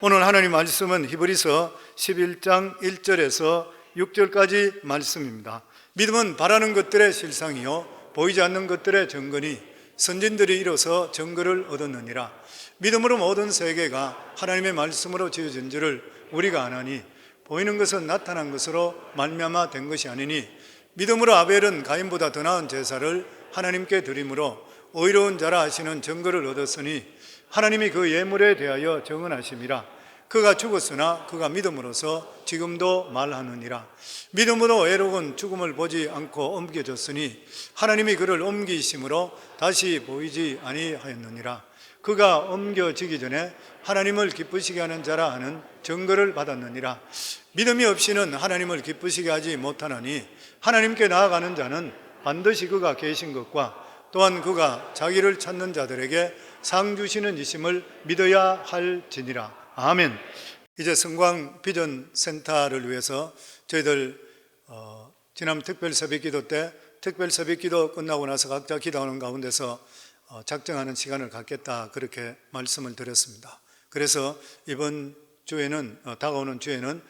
오늘 하나님 말씀은 히브리서 11장 1절에서 6절까지 말씀입니다. 믿음은 바라는 것들의 실상이요 보이지 않는 것들의 증거니 선진들이 이뤄서 증거를 얻었느니라. 믿음으로 모든 세계가 하나님의 말씀으로 지어진 줄을 우리가 아나니 보이는 것은 나타난 것으로 말미암아 된 것이 아니니 믿음으로 아벨은 가인보다 더 나은 제사를 하나님께 드림으로 의로운 자라 하시는 증거를 얻었으니 하나님이 그 예물에 대하여 정언하심이라. 그가 죽었으나 그가 믿음으로서 지금도 말하느니라. 믿음으로 에녹은 죽음을 보지 않고 옮겨졌으니 하나님이 그를 옮기심으로 다시 보이지 아니하였느니라. 그가 옮겨지기 전에 하나님을 기쁘시게 하는 자라 하는 증거를 받았느니라. 믿음이 없이는 하나님을 기쁘시게 하지 못하나니 하나님께 나아가는 자는 반드시 그가 계신 것과 또한 그가 자기를 찾는 자들에게 상 주시는 이심을 믿어야 할지니라. 아멘. 이제 성광 비전 센터를 위해서 저희들 지난 특별 새벽기도 때 특별 새벽기도 끝나고 나서 각자 기도하는 가운데서 작정하는 시간을 갖겠다 그렇게 말씀을 드렸습니다. 그래서 이번 주에는 다가오는 주에는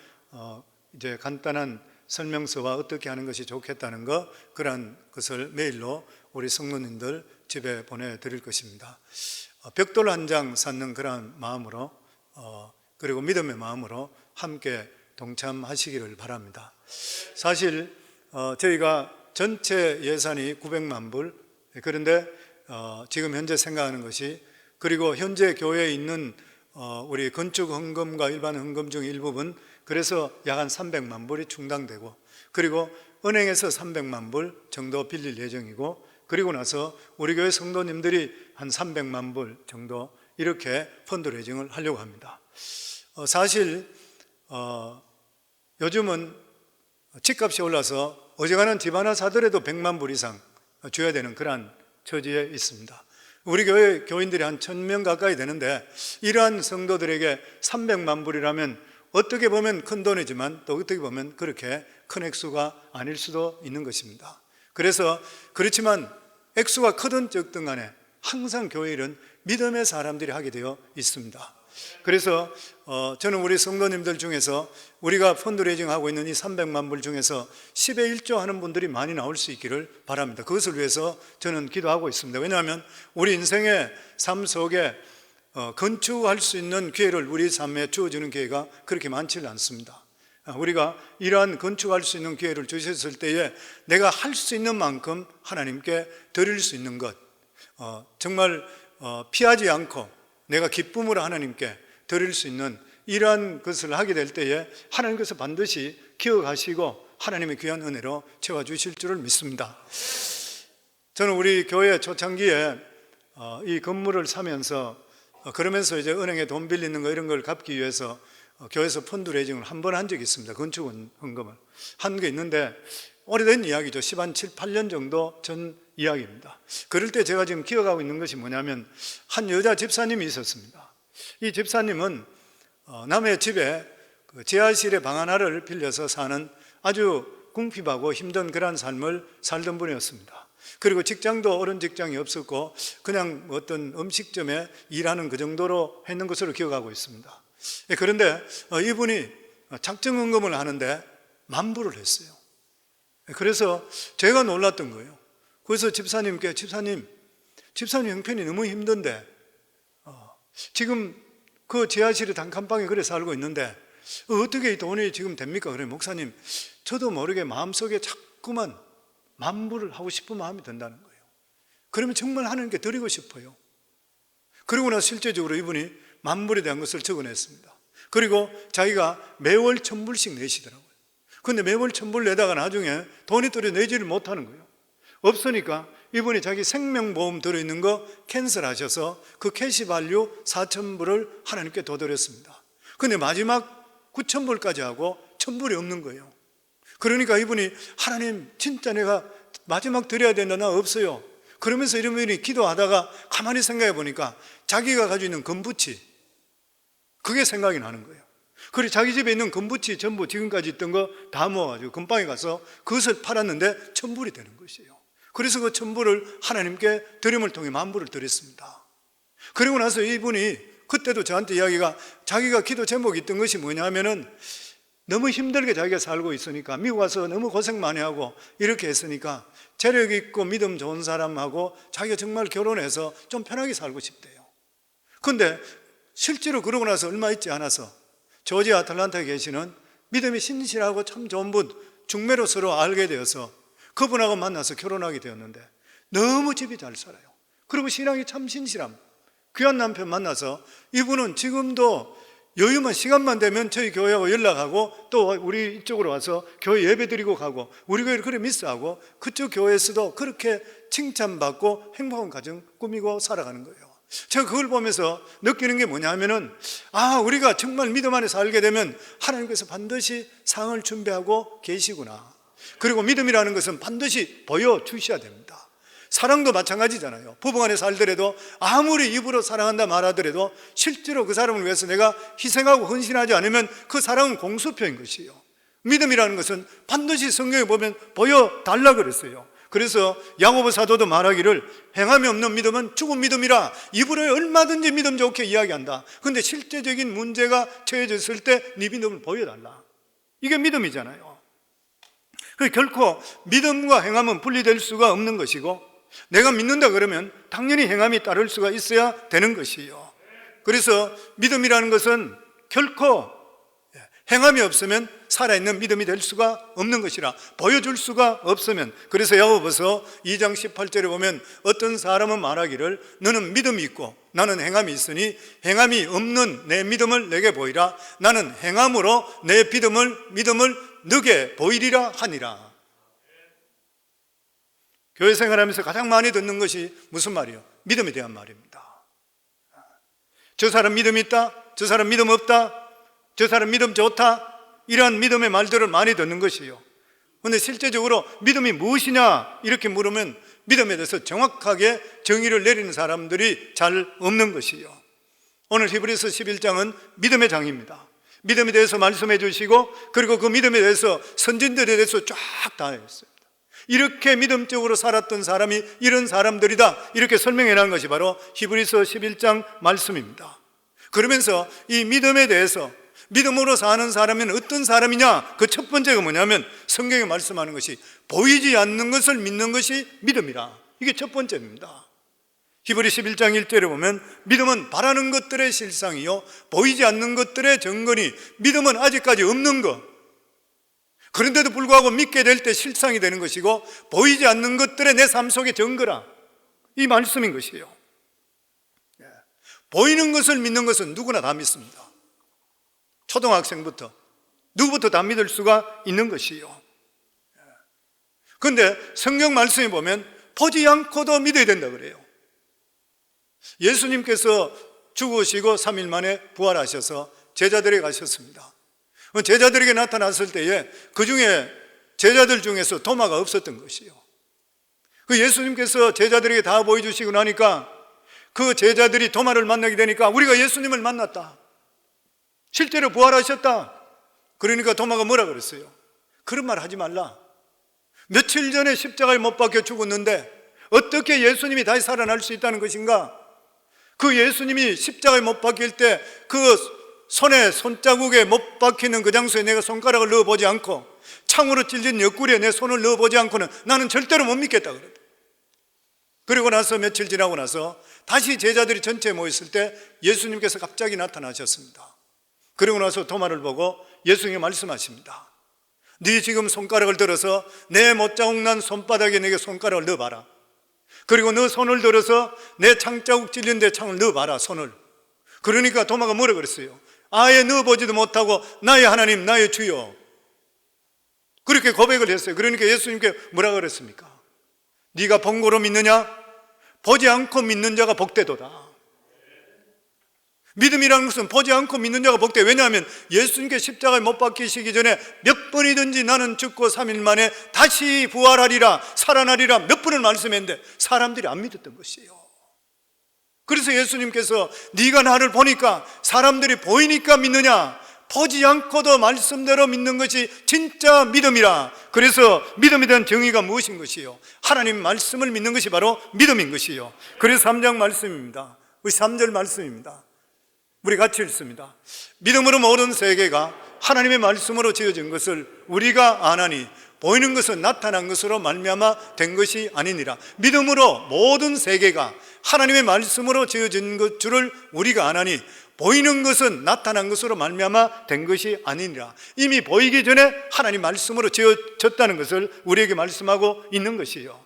이제 간단한 설명서와 어떻게 하는 것이 좋겠다는 그러한 것을 메일로 우리 성도님들 집에 보내드릴 것입니다. 벽돌 한 장 쌓는 그러한 마음으로 그리고 믿음의 마음으로 함께 동참하시기를 바랍니다. 사실 저희가 전체 예산이 900만 불, 그런데 지금 현재 생각하는 것이, 그리고 현재 교회에 있는 우리 건축 헌금과 일반 헌금 중 일부분, 그래서 약 한 300만 불이 충당되고, 그리고 은행에서 300만 불 정도 빌릴 예정이고, 그리고 나서 우리 교회 성도님들이 한 300만 불 정도 이렇게 펀드레이징을 하려고 합니다. 사실 요즘은 집값이 올라서 어지간한 집 하나 사더라도 100만 불 이상 줘야 되는 그러한 처지에 있습니다. 우리 교회 교인들이 한 1000명 가까이 되는데 이러한 성도들에게 300만 불이라면 어떻게 보면 큰 돈이지만 또 어떻게 보면 그렇게 큰 액수가 아닐 수도 있는 것입니다. 그래서 그렇지만 액수가 크든 적든 간에 항상 교회 일은 믿음의 사람들이 하게 되어 있습니다. 그래서 저는 우리 성도님들 중에서 우리가 펀드레이징 하고 있는 이 300만 불 중에서 10의 1조 하는 분들이 많이 나올 수 있기를 바랍니다. 그것을 위해서 저는 기도하고 있습니다. 왜냐하면 우리 인생의 삶 속에 건축할 수 있는 기회를 우리 삶에 주어지는 기회가 그렇게 많지는 않습니다. 우리가 이러한 건축할 수 있는 기회를 주셨을 때에 내가 할 수 있는 만큼 하나님께 드릴 수 있는 것, 정말 피하지 않고 내가 기쁨으로 하나님께 드릴 수 있는 이러한 것을 하게 될 때에 하나님께서 반드시 기억하시고 하나님의 귀한 은혜로 채워주실 줄을 믿습니다. 저는 우리 교회 초창기에 이 건물을 사면서 그러면서 이제 은행에 돈 빌리는 거 이런 걸 갚기 위해서 교회에서 펀드레이징을 한 번 한 적이 있습니다. 건축 헌금을 한 게 있는데 오래된 이야기죠. 10한 7, 8년 정도 전 이야기입니다. 그럴 때 제가 지금 기억하고 있는 것이 뭐냐면 한 여자 집사님이 있었습니다. 이 집사님은 남의 집에 지하실에 방 하나를 빌려서 사는 아주 궁핍하고 힘든 그러한 삶을 살던 분이었습니다. 그리고 직장도 옳은 직장이 없었고 그냥 어떤 음식점에 일하는 그 정도로 했는 것으로 기억하고 있습니다. 그런데 이분이 작정헌금을 하는데 10,000불을 했어요. 그래서 제가 놀랐던 거예요. 그래서 집사님께 집사님 형편이 너무 힘든데 지금 그 지하실에 단칸방에 그래 살고 있는데 어떻게 이 돈이 지금 됩니까? 그래 목사님 저도 모르게 마음속에 자꾸만 10,000불을 하고 싶은 마음이 든다는 거예요. 그러면 정말 하나님께 드리고 싶어요. 그리고 나서 실제적으로 이분이 10,000불에 대한 것을 적어냈습니다. 그리고 자기가 매월 1,000불씩 내시더라고요. 그런데 매월 1,000불 내다가 나중에 돈이 떨어 내지를 못하는 거예요. 없으니까 이분이 자기 생명보험 들어있는 거 캔슬하셔서 그 캐시밸류 4,000불을 하나님께 더 드렸습니다. 그런데 마지막 9,000불까지 하고 1,000불이 없는 거예요. 그러니까 이분이 하나님 진짜 내가 마지막 드려야 되나 나 없어요. 그러면서 이런 분이 기도하다가 가만히 생각해 보니까 자기가 가지고 있는 금붙이 그게 생각이 나는 거예요. 그리고 자기 집에 있는 금붙이 전부 지금까지 있던 거 다 모아가지고 금방에 가서 그것을 팔았는데 1,000불이 되는 것이에요. 그래서 그 1,000불을 하나님께 드림을 통해 10,000불을 드렸습니다. 그리고 나서 이분이 그때도 저한테 이야기가, 자기가 기도 제목이 있던 것이 뭐냐 하면은 너무 힘들게 자기가 살고 있으니까, 미국 와서 너무 고생 많이 하고 이렇게 했으니까 재력 있고 믿음 좋은 사람하고 자기가 정말 결혼해서 좀 편하게 살고 싶대요. 근데 실제로 그러고 나서 얼마 있지 않아서 조지아 아틀란타에 계시는 믿음이 신실하고 참 좋은 분, 중매로 서로 알게 되어서 그분하고 만나서 결혼하게 되었는데 너무 집이 잘 살아요. 그리고 신앙이 참 신실함, 귀한 남편 만나서 이분은 지금도 여유만, 시간만 되면 저희 교회하고 연락하고 또 우리 이쪽으로 와서 교회 예배 드리고 가고, 우리 교회를 그래 미스하고 그쪽 교회에서도 그렇게 칭찬받고 행복한 가정 꾸미고 살아가는 거예요. 제가 그걸 보면서 느끼는 게 뭐냐 하면은, 우리가 정말 믿음 안에 살게 되면 하나님께서 반드시 상을 준비하고 계시구나. 그리고 믿음이라는 것은 반드시 보여주셔야 됩니다. 사랑도 마찬가지잖아요. 부부간에 살더라도 아무리 입으로 사랑한다 말하더라도 실제로 그 사람을 위해서 내가 희생하고 헌신하지 않으면 그 사랑은 공수표인 것이에요. 믿음이라는 것은 반드시 성경에 보면 보여달라 그랬어요. 그래서 야고보 사도도 말하기를 행함이 없는 믿음은 죽은 믿음이라, 입으로 얼마든지 믿음 좋게 이야기한다. 근데 실제적인 문제가 처해졌을 때 네 믿음을 보여달라. 이게 믿음이잖아요. 결코 믿음과 행함은 분리될 수가 없는 것이고, 내가 믿는다 그러면 당연히 행함이 따를 수가 있어야 되는 것이에요. 그래서 믿음이라는 것은 결코 행함이 없으면 살아있는 믿음이 될 수가 없는 것이라, 보여줄 수가 없으면. 그래서 야고보서 2장 18절에 보면 어떤 사람은 말하기를 너는 믿음이 있고 나는 행함이 있으니 행함이 없는 내 믿음을 내게 보이라. 나는 행함으로 내 믿음을 너게 보이리라 하니라. 교회 생활하면서 가장 많이 듣는 것이 무슨 말이에요? 믿음에 대한 말입니다. 저 사람 믿음 있다, 저 사람 믿음 없다, 저 사람 믿음 좋다, 이러한 믿음의 말들을 많이 듣는 것이에요. 그런데 실제적으로 믿음이 무엇이냐 이렇게 물으면 믿음에 대해서 정확하게 정의를 내리는 사람들이 잘 없는 것이에요. 오늘 히브리서 11장은 믿음의 장입니다. 믿음에 대해서 말씀해 주시고, 그리고 그 믿음에 대해서 선진들에 대해서 쫙 다 했어요. 이렇게 믿음적으로 살았던 사람이 이런 사람들이다, 이렇게 설명해 놓은 것이 바로 히브리서 11장 말씀입니다. 그러면서 이 믿음에 대해서, 믿음으로 사는 사람은 어떤 사람이냐, 그 첫 번째가 뭐냐면 성경에 말씀하는 것이 보이지 않는 것을 믿는 것이 믿음이라. 이게 첫 번째입니다. 히브리 11장 1절에 보면 믿음은 바라는 것들의 실상이요 보이지 않는 것들의 증거니, 믿음은 아직까지 없는 것, 그런데도 불구하고 믿게 될 때 실상이 되는 것이고, 보이지 않는 것들의 내 삶 속의 증거라, 이 말씀인 것이에요. 보이는 것을 믿는 것은 누구나 다 믿습니다. 초등학생부터 누구부터 다 믿을 수가 있는 것이에요. 그런데 성경 말씀에 보면 보지 않고도 믿어야 된다 그래요. 예수님께서 죽으시고 3일 만에 부활하셔서 제자들에게 가셨습니다. 제자들에게 나타났을 때에 그 중에 제자들 중에서 도마가 없었던 것이에요. 그 예수님께서 제자들에게 다 보여주시고 나니까 그 제자들이 도마를 만나게 되니까 우리가 예수님을 만났다, 실제로 부활하셨다. 그러니까 도마가 뭐라 그랬어요? 그런 말 하지 말라. 며칠 전에 십자가에 못 박혀 죽었는데 어떻게 예수님이 다시 살아날 수 있다는 것인가? 그 예수님이 십자가에 못 박힐 때 그 손에 손자국에 못 박히는 그 장소에 내가 손가락을 넣어보지 않고 창으로 찔린 옆구리에 내 손을 넣어보지 않고는 나는 절대로 못 믿겠다 그랬다. 그리고 나서 며칠 지나고 나서 다시 제자들이 전체에 모였을 때 예수님께서 갑자기 나타나셨습니다. 그리고 나서 도마를 보고 예수님이 말씀하십니다. 네 지금 손가락을 들어서 내 못자국 난 손바닥에 내게 손가락을 넣어봐라. 그리고 너 손을 들어서 내 창자국 찔린 데 창을 넣어봐라, 손을. 그러니까 도마가 뭐라 그랬어요? 아예 넣어보지도 못하고 나의 하나님, 나의 주여, 그렇게 고백을 했어요. 그러니까 예수님께 뭐라 그랬습니까? 네가 번거로 믿느냐? 보지 않고 믿는 자가 복되도다. 믿음이라는 것은 보지 않고 믿는 자가 복돼. 왜냐하면 예수님께 십자가에 못 박히시기 전에 몇 번이든지 나는 죽고 3일 만에 다시 부활하리라, 살아나리라 몇 번을 말씀했는데 사람들이 안 믿었던 것이에요. 그래서 예수님께서 네가 나를 보니까, 사람들이 보이니까 믿느냐? 보지 않고도 말씀대로 믿는 것이 진짜 믿음이라. 그래서 믿음에 대한 정의가 무엇인 것이요? 하나님 말씀을 믿는 것이 바로 믿음인 것이요. 그래서 3장 말씀입니다. 3절 말씀입니다. 우리 같이 읽습니다. 믿음으로 모든 세계가 하나님의 말씀으로 지어진 것을 우리가 아나니 보이는 것은 나타난 것으로 말미암아 된 것이 아니니라. 믿음으로 모든 세계가 하나님의 말씀으로 지어진 것 줄을 우리가 아나니 보이는 것은 나타난 것으로 말미암아 된 것이 아니니라. 이미 보이기 전에 하나님 말씀으로 지어졌다는 것을 우리에게 말씀하고 있는 것이요.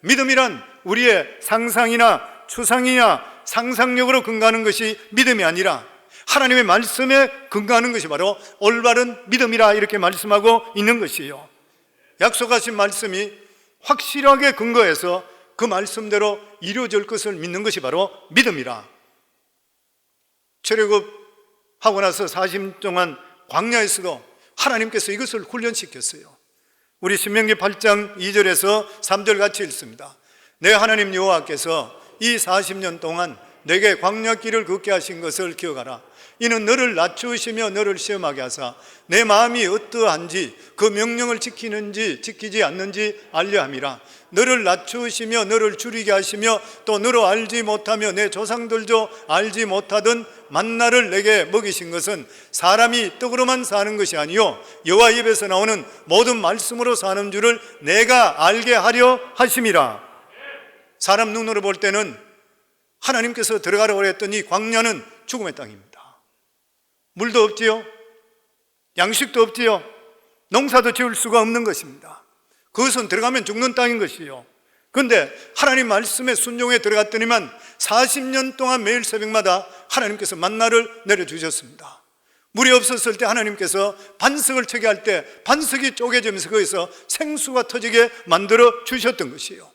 믿음이란 우리의 상상이나 추상이나 상상력으로 근거하는 것이 믿음이 아니라 하나님의 말씀에 근거하는 것이 바로 올바른 믿음이라 이렇게 말씀하고 있는 것이요. 약속하신 말씀이 확실하게 근거해서 그 말씀대로 이루어질 것을 믿는 것이 바로 믿음이라. 출애굽하고 나서 40년 동안 광야에서도 하나님께서 이것을 훈련시켰어요. 우리 신명기 8장 2절에서 3절 같이 읽습니다. 내 하나님 여호와께서 이 40년 동안 내게 광야길을 걷게 하신 것을 기억하라. 이는 너를 낮추시며 너를 시험하게 하사 내 마음이 어떠한지 그 명령을 지키는지 지키지 않는지 알려 함이라. 너를 낮추시며 너를 줄이게 하시며 또 너로 알지 못하며 내 조상들도 알지 못하던 만나를 내게 먹이신 것은 사람이 떡으로만 사는 것이 아니요 여호와 입에서 나오는 모든 말씀으로 사는 줄을 내가 알게 하려 하심이라. 사람 눈으로 볼 때는 하나님께서 들어가라고 했던 이 광야는 죽음의 땅입니다. 물도 없지요, 양식도 없지요, 농사도 지을 수가 없는 것입니다. 그것은 들어가면 죽는 땅인 것이요. 그런데 하나님 말씀에 순종해 들어갔더니만 40년 동안 매일 새벽마다 하나님께서 만나를 내려주셨습니다. 물이 없었을 때 하나님께서 반석을 쳐게 할 때 반석이 쪼개지면서 거기서 생수가 터지게 만들어 주셨던 것이요.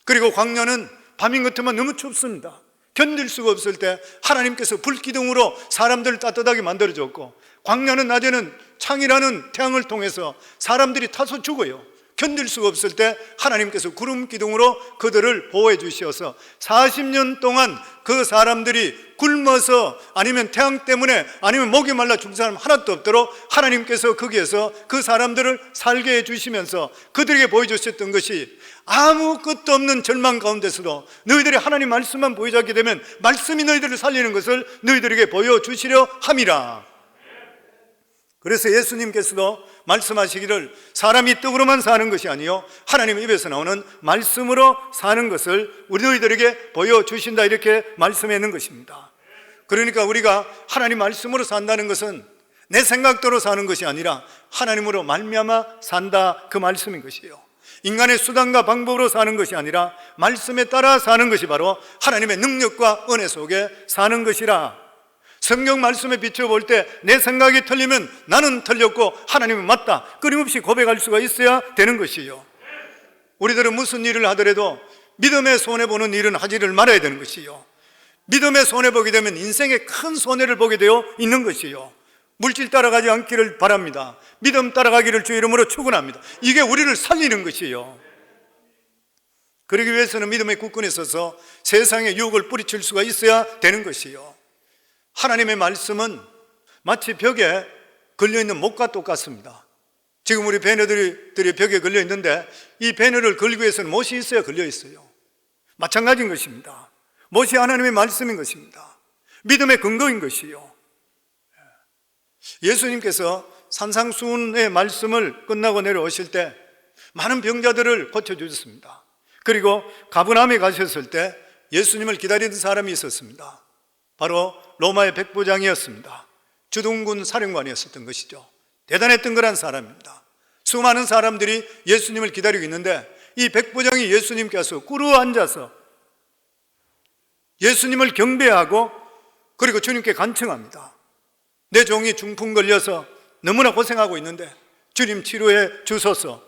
그리고 광야는 밤인 것 같으면 너무 춥습니다. 견딜 수가 없을 때 하나님께서 불기둥으로 사람들을 따뜻하게 만들어줬고, 광야는 낮에는 창이라는 태양을 통해서 사람들이 타서 죽어요. 견딜 수가 없을 때 하나님께서 구름 기둥으로 그들을 보호해 주셔서 40년 동안 그 사람들이 굶어서 아니면 태양 때문에 아니면 목이 말라 죽은 사람 하나도 없도록 하나님께서 거기에서 그 사람들을 살게 해 주시면서 그들에게 보여주셨던 것이 아무것도 없는 절망 가운데서도 너희들이 하나님 말씀만 보여주게 되면 말씀이 너희들을 살리는 것을 너희들에게 보여주시려 함이라. 그래서 예수님께서도 말씀하시기를 사람이 떡으로만 사는 것이 아니요 하나님 입에서 나오는 말씀으로 사는 것을 우리 너희들에게 보여주신다 이렇게 말씀했는 것입니다. 그러니까 우리가 하나님 말씀으로 산다는 것은 내 생각대로 사는 것이 아니라 하나님으로 말미암아 산다 그 말씀인 것이에요. 인간의 수단과 방법으로 사는 것이 아니라 말씀에 따라 사는 것이 바로 하나님의 능력과 은혜 속에 사는 것이라. 성경 말씀에 비춰볼 때 내 생각이 틀리면 나는 틀렸고 하나님은 맞다 끊임없이 고백할 수가 있어야 되는 것이요. 우리들은 무슨 일을 하더라도 믿음의 손해보는 일은 하지를 말아야 되는 것이요. 믿음의 손해보게 되면 인생에 큰 손해를 보게 되어 있는 것이요. 물질 따라가지 않기를 바랍니다. 믿음 따라가기를 주 이름으로 축원합니다. 이게 우리를 살리는 것이요. 그러기 위해서는 믿음의 굳건에 서서 세상의 유혹을 뿌리칠 수가 있어야 되는 것이요. 하나님의 말씀은 마치 벽에 걸려있는 못과 똑같습니다. 지금 우리 배너들이 벽에 걸려있는데 이 배너를 걸기 위해서는 못이 있어야 걸려있어요. 마찬가지인 것입니다. 못이 하나님의 말씀인 것입니다. 믿음의 근거인 것이요. 예수님께서 산상수훈의 말씀을 끝나고 내려오실 때 많은 병자들을 고쳐주셨습니다. 그리고 가버나움에 가셨을 때 예수님을 기다리는 사람이 있었습니다. 바로 로마의 백부장이었습니다. 주둔군 사령관이었었던 것이죠. 대단했던 그런 사람입니다. 수많은 사람들이 예수님을 기다리고 있는데 이 백부장이 예수님께서 꿇어 앉아서 예수님을 경배하고 그리고 주님께 간청합니다. 내 종이 중풍 걸려서 너무나 고생하고 있는데 주님 치료해 주소서.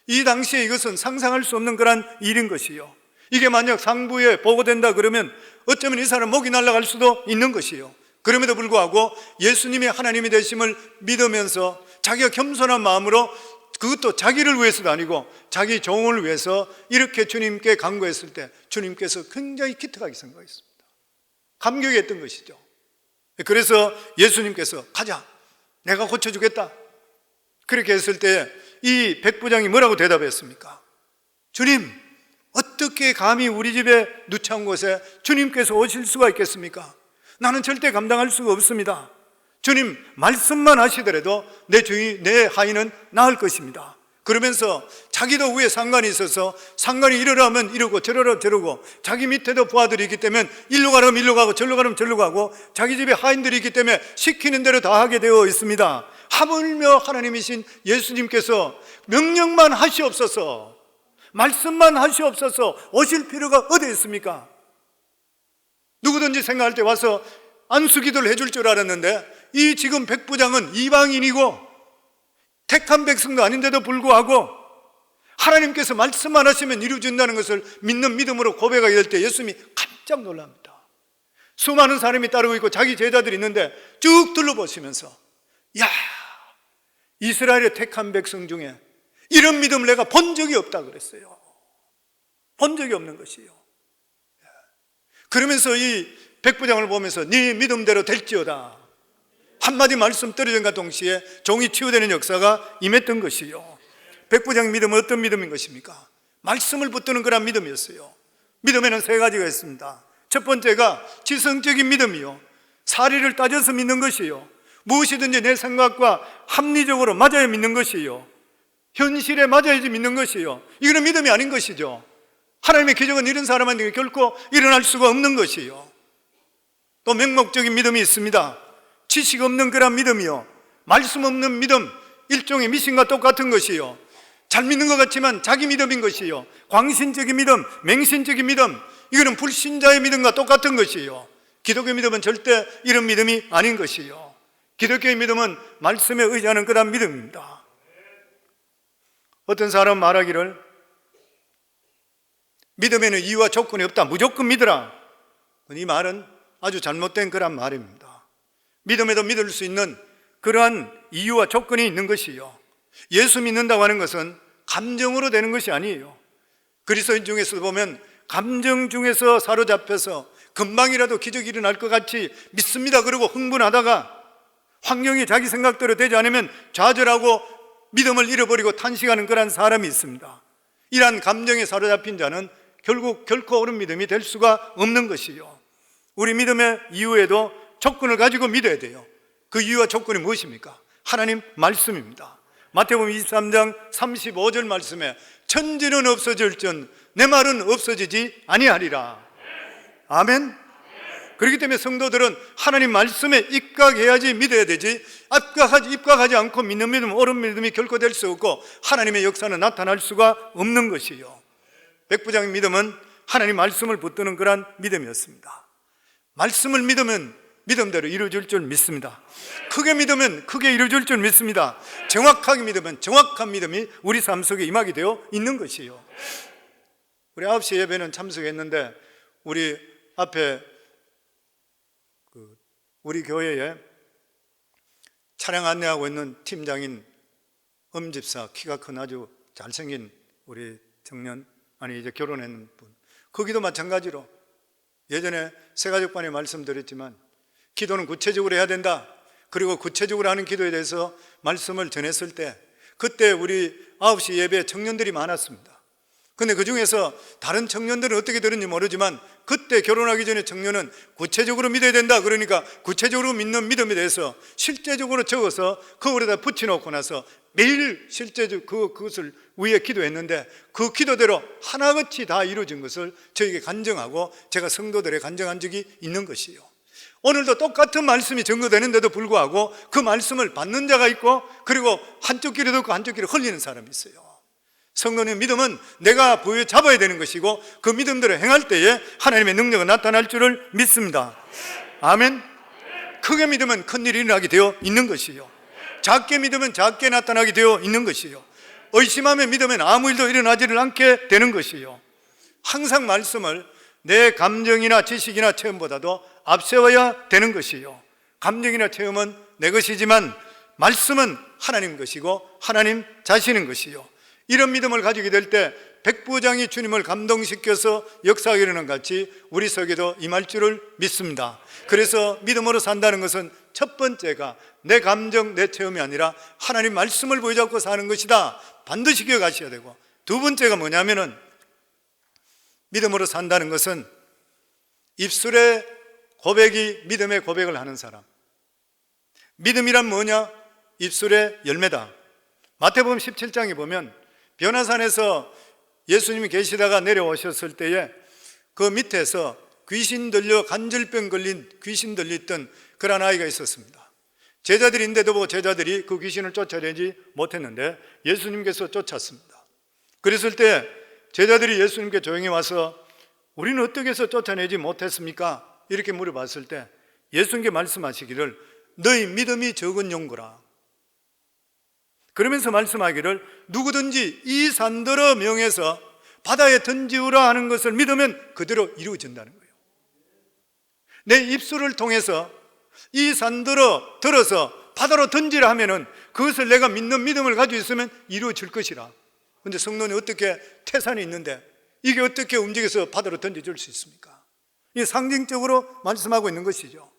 이 당시에 이것은 상상할 수 없는 그런 일인 것이요. 이게 만약 상부에 보고된다 그러면 어쩌면 이 사람 목이 날아갈 수도 있는 것이요. 그럼에도 불구하고 예수님이 하나님이 되심을 믿으면서 자기가 겸손한 마음으로 그것도 자기를 위해서도 아니고 자기 종을 위해서 이렇게 주님께 간구했을 때 주님께서 굉장히 기특하게 생각했습니다. 감격했던 것이죠. 그래서 예수님께서 가자, 내가 고쳐주겠다 그렇게 했을 때 이 백부장이 뭐라고 대답했습니까? 주님, 어떻게 감히 우리 집에 누추한 곳에 주님께서 오실 수가 있겠습니까? 나는 절대 감당할 수가 없습니다. 주님 말씀만 하시더라도 내 하인은 나을 것입니다. 그러면서 자기도 위에 상관이 있어서 상관이 이러라 하면 이러고 저러라 저러고, 자기 밑에도 부하들이 있기 때문에 일로 가라면 일로 가고 절로 가라면 절로 가고, 자기 집에 하인들이 있기 때문에 시키는 대로 다 하게 되어 있습니다. 하물며 하나님이신 예수님께서 명령만 하시옵소서, 말씀만 하시옵소서 오실 필요가 어디 있습니까? 누구든지 생각할 때 와서 안수기도를 해줄 줄 알았는데, 이 지금 백부장은 이방인이고 택한 백성도 아닌데도 불구하고 하나님께서 말씀만 하시면 이루어진다는 것을 믿는 믿음으로 고백하게 될 때 예수님이 깜짝 놀랍니다. 수많은 사람이 따르고 있고 자기 제자들이 있는데 쭉 둘러보시면서, 야, 이스라엘의 택한 백성 중에 이런 믿음을 내가 본 적이 없다 그랬어요. 본 적이 없는 것이에요. 그러면서 이 백부장을 보면서 네 믿음대로 될지어다 한마디 말씀 떨어진과 동시에 종이 치유되는 역사가 임했던 것이요. 백부장 믿음은 어떤 믿음인 것입니까? 말씀을 붙드는 그런 믿음이었어요. 믿음에는 세 가지가 있습니다. 첫 번째가 지성적인 믿음이요, 사리를 따져서 믿는 것이요, 무엇이든지 내 생각과 합리적으로 맞아야 믿는 것이요, 현실에 맞아야지 믿는 것이요. 이거는 믿음이 아닌 것이죠. 하나님의 기적은 이런 사람한테 결코 일어날 수가 없는 것이요. 또 맹목적인 믿음이 있습니다. 지식 없는 그런 믿음이요, 말씀 없는 믿음, 일종의 미신과 똑같은 것이요. 잘 믿는 것 같지만 자기 믿음인 것이요. 광신적인 믿음, 맹신적인 믿음, 이거는 불신자의 믿음과 똑같은 것이요. 기독교 믿음은 절대 이런 믿음이 아닌 것이요. 기독교의 믿음은 말씀에 의지하는 그런 믿음입니다. 어떤 사람은 말하기를 믿음에는 이유와 조건이 없다, 무조건 믿으라. 이 말은 아주 잘못된 그런 말입니다. 믿음에도 믿을 수 있는 그러한 이유와 조건이 있는 것이요. 예수 믿는다고 하는 것은 감정으로 되는 것이 아니에요. 그리스도인 중에서 보면 감정 중에서 사로잡혀서 금방이라도 기적이 일어날 것 같이 믿습니다 그러고 흥분하다가 환경이 자기 생각대로 되지 않으면 좌절하고 믿음을 잃어버리고 탄식하는 그런 사람이 있습니다. 이러한 감정에 사로잡힌 자는 결국 결코 옳은 믿음이 될 수가 없는 것이요. 우리 믿음의 이유에도 조건을 가지고 믿어야 돼요. 그 이유와 조건이 무엇입니까? 하나님 말씀입니다. 마태복음 23장 35절 말씀에 천지는 없어질전 내 말은 없어지지 아니하리라. 아멘. 그렇기 때문에 성도들은 하나님 말씀에 입각해야지 믿어야 되지, 입각하지 않고 믿는 믿음, 옳은 믿음이 결코 될 수 없고 하나님의 역사는 나타날 수가 없는 것이요. 백부장의 믿음은 하나님 말씀을 붙드는 그런 믿음이었습니다. 말씀을 믿으면 믿음대로 이루어질 줄 믿습니다. 크게 믿으면 크게 이루어질 줄 믿습니다. 정확하게 믿으면 정확한 믿음이 우리 삶 속에 임하게 되어 있는 것이요. 우리 9시 예배는 참석했는데 우리 앞에 우리 교회에 차량 안내하고 있는 팀장인 엄집사, 키가 큰 아주 잘생긴 우리 청년, 이제 결혼했는 분, 거기도 마찬가지로 예전에 새가족반에 말씀드렸지만 기도는 구체적으로 해야 된다, 그리고 구체적으로 하는 기도에 대해서 말씀을 전했을 때 그때 우리 9시 예배에 청년들이 많았습니다. 근데 그 중에서 다른 청년들은 어떻게 들었는지 모르지만 그때 결혼하기 전에 청년은 구체적으로 믿어야 된다, 그러니까 구체적으로 믿는 믿음에 대해서 실제적으로 적어서 거울에다 붙여놓고 나서 매일 실제적으로 그것을 위해 기도했는데 그 기도대로 하나같이 다 이루어진 것을 저에게 간증하고 제가 성도들에 간증한 적이 있는 것이요. 오늘도 똑같은 말씀이 전거되는데도 불구하고 그 말씀을 받는 자가 있고 그리고 한쪽 귀로 듣고 한쪽 귀로 흘리는 사람이 있어요. 성도는 믿음은 내가 부여잡아야 되는 것이고 그 믿음대로 행할 때에 하나님의 능력이 나타날 줄을 믿습니다. 아멘. 크게 믿으면 큰 일이 일어나게 되어 있는 것이요, 작게 믿으면 작게 나타나게 되어 있는 것이요, 의심하며 믿으면 아무 일도 일어나지를 않게 되는 것이요. 항상 말씀을 내 감정이나 지식이나 체험보다도 앞세워야 되는 것이요. 감정이나 체험은 내 것이지만 말씀은 하나님 것이고 하나님 자신인 것이요. 이런 믿음을 가지게 될 때 백부장이 주님을 감동시켜서 역사하게 일어난 같이 우리 속에도 임할 줄을 믿습니다. 그래서 믿음으로 산다는 것은 첫 번째가 내 감정, 내 체험이 아니라 하나님 말씀을 보여잡고 사는 것이다, 반드시 기억하셔야 되고, 두 번째가 뭐냐면은 믿음으로 산다는 것은 입술에 고백이 믿음의 고백을 하는 사람. 믿음이란 뭐냐? 입술의 열매다. 마태복음 17장에 보면 변화산에서 예수님이 계시다가 내려오셨을 때에 그 밑에서 귀신 들려 간질병 걸린 귀신 들렸던 그런 아이가 있었습니다. 제자들인데도 제자들이 그 귀신을 쫓아내지 못했는데 예수님께서 쫓았습니다. 그랬을 때 제자들이 예수님께 조용히 와서 우리는 어떻게 해서 쫓아내지 못했습니까? 이렇게 물어봤을 때 예수님께 말씀하시기를 너희 믿음이 적은 용구라. 그러면서 말씀하기를 누구든지 이 산더러 명해서 바다에 던지우라 하는 것을 믿으면 그대로 이루어진다는 거예요. 내 입술을 통해서 이 산더러 들어서 바다로 던지라 하면은 그것을 내가 믿는 믿음을 가지고 있으면 이루어질 것이라. 근데 성론이 어떻게 태산이 있는데 이게 어떻게 움직여서 바다로 던져줄 수 있습니까? 이게 상징적으로 말씀하고 있는 것이죠.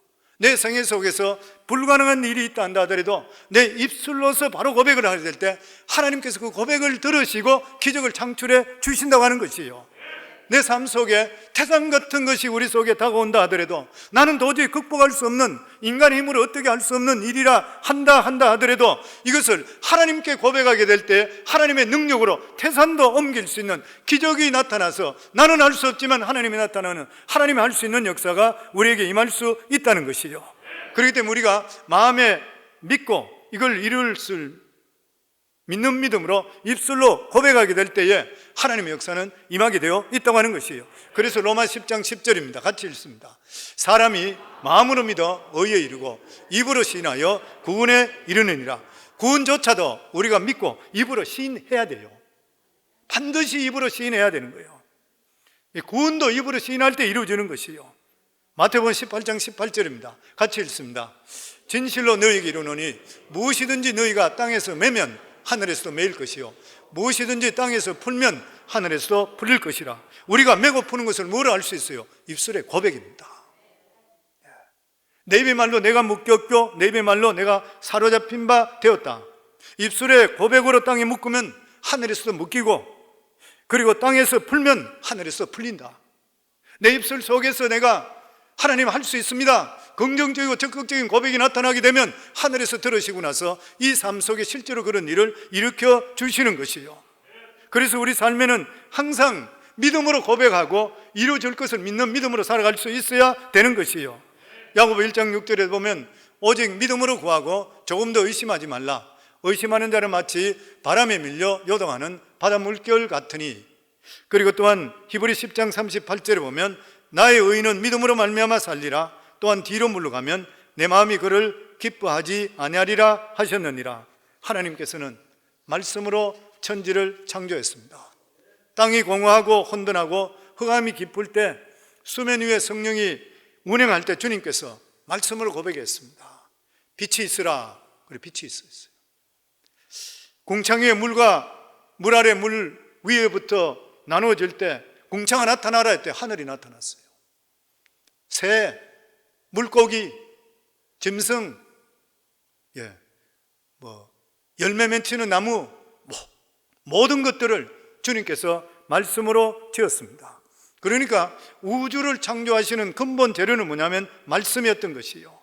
내 생애 속에서 불가능한 일이 있다 한다 하더라도 내 입술로서 바로 고백을 하게 될 때 하나님께서 그 고백을 들으시고 기적을 창출해 주신다고 하는 것이에요. 내 삶 속에 태산 같은 것이 우리 속에 다가온다 하더라도 나는 도저히 극복할 수 없는 인간의 힘으로 어떻게 할 수 없는 일이라 한다 하더라도 이것을 하나님께 고백하게 될 때 하나님의 능력으로 태산도 옮길 수 있는 기적이 나타나서 나는 할 수 없지만 하나님이 나타나는 하나님이 할 수 있는 역사가 우리에게 임할 수 있다는 것이죠. 그렇기 때문에 우리가 마음에 믿고 이걸 이룰 수 믿는 믿음으로 입술로 고백하게 될 때에 하나님의 역사는 임하게 되어 있다고 하는 것이에요. 그래서 로마 10장 10절입니다. 같이 읽습니다. 사람이 마음으로 믿어 의에 이르고 입으로 시인하여 구원에 이르느니라. 구원조차도 우리가 믿고 입으로 시인해야 돼요. 반드시 입으로 시인해야 되는 거예요. 구원도 입으로 시인할 때 이루어지는 것이에요. 마태복음 18장 18절입니다. 같이 읽습니다. 진실로 너희에게 이르노니 무엇이든지 너희가 땅에서 매면 하늘에서도 매일 것이요 무엇이든지 땅에서 풀면 하늘에서도 풀릴 것이라. 우리가 메고 푸는 것을 뭐로 알 수 있어요? 입술의 고백입니다. 내 입의 말로 내가 묶였고 내 입의 말로 내가 사로잡힌 바 되었다. 입술의 고백으로 땅에 묶으면 하늘에서도 묶이고 그리고 땅에서 풀면 하늘에서 풀린다. 내 입술 속에서 내가 하나님 할 수 있습니다, 긍정적이고 적극적인 고백이 나타나게 되면 하늘에서 들으시고 나서 이 삶 속에 실제로 그런 일을 일으켜 주시는 것이에요. 그래서 우리 삶에는 항상 믿음으로 고백하고 이루어질 것을 믿는 믿음으로 살아갈 수 있어야 되는 것이에요. 야고보 1장 6절에 보면 오직 믿음으로 구하고 조금 더 의심하지 말라. 의심하는 자는 마치 바람에 밀려 요동하는 바다 물결 같으니. 그리고 또한 히브리 10장 38절에 보면 나의 의인은 믿음으로 말미암아 살리라. 또한 뒤로 물러가면 내 마음이 그를 기뻐하지 아니하리라 하셨느니라. 하나님께서는 말씀으로 천지를 창조했습니다. 땅이 공허하고 혼돈하고 흑암이 깊을 때 수면 위에 성령이 운행할 때 주님께서 말씀으로 고백했습니다. 빛이 있으라. 그리고 빛이 있었어요. 궁창 위에 물과 물 아래 물 위에부터 나누어질 때 궁창아 나타나라 할 때 하늘이 나타났어요. 새, 물고기, 짐승, 열매 맺히는 나무, 모든 것들을 주님께서 말씀으로 지었습니다. 그러니까 우주를 창조하시는 근본 재료는 뭐냐면 말씀이었던 것이요.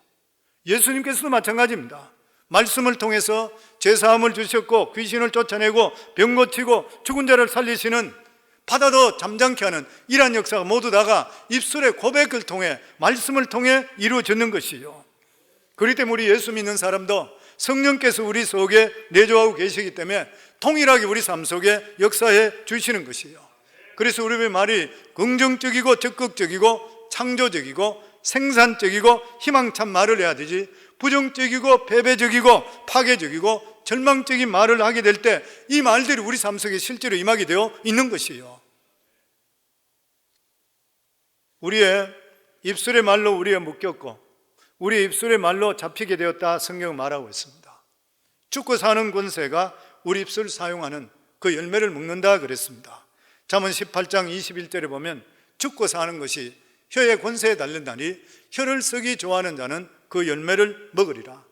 예수님께서도 마찬가지입니다. 말씀을 통해서 제사함을 주셨고 귀신을 쫓아내고 병 고치고 죽은 자를 살리시는, 바다도 잠잠케 하는 이러한 역사가 모두 다가 입술의 고백을 통해 말씀을 통해 이루어졌는 것이요. 그렇기 때문에 우리 예수 믿는 사람도 성령께서 우리 속에 내주하고 계시기 때문에 통일하게 우리 삶 속에 역사해 주시는 것이요. 그래서 우리의 말이 긍정적이고 적극적이고 창조적이고 생산적이고 희망찬 말을 해야 되지, 부정적이고 패배적이고 파괴적이고 절망적인 말을 하게 될 때 이 말들이 우리 삶 속에 실제로 임하게 되어 있는 것이에요. 우리의 입술의 말로 우리가 묶였고 우리의 입술의 말로 잡히게 되었다 성경은 말하고 있습니다. 죽고 사는 권세가 우리 입술 사용하는 그 열매를 먹는다 그랬습니다. 잠언 18장 21절에 보면 죽고 사는 것이 혀의 권세에 달린다니 혀를 쓰기 좋아하는 자는 그 열매를 먹으리라.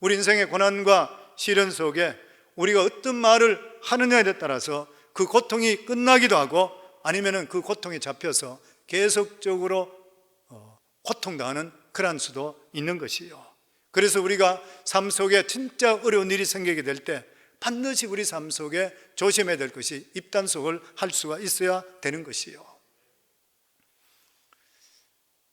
우리 인생의 고난과 시련 속에 우리가 어떤 말을 하느냐에 따라서 그 고통이 끝나기도 하고 아니면 그 고통에 잡혀서 계속적으로 고통당하는 그런 수도 있는 것이요. 그래서 우리가 삶 속에 진짜 어려운 일이 생기게 될 때 반드시 우리 삶 속에 조심해야 될 것이 입단속을 할 수가 있어야 되는 것이요.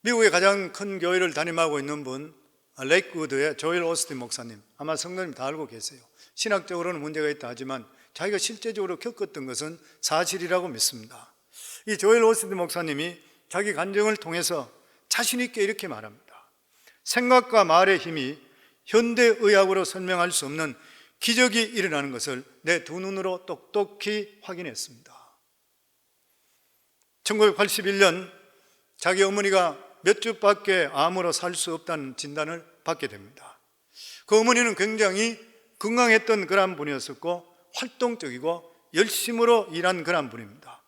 미국의 가장 큰 교회를 담임하고 있는 분, 레이크우드의 조엘 오스틴 목사님, 아마 성도님 다 알고 계세요. 신학적으로는 문제가 있다 하지만 자기가 실제적으로 겪었던 것은 사실이라고 믿습니다. 이 조엘 오스틴 목사님이 자기 간증을 통해서 자신 있게 이렇게 말합니다. 생각과 말의 힘이 현대의학으로 설명할 수 없는 기적이 일어나는 것을 내 두 눈으로 똑똑히 확인했습니다. 1981년 자기 어머니가 몇 주밖에 암으로 살 수 없다는 진단을 받게 됩니다. 그 어머니는 굉장히 건강했던 그런 분이었었고 활동적이고 열심으로 일한 그런 분입니다.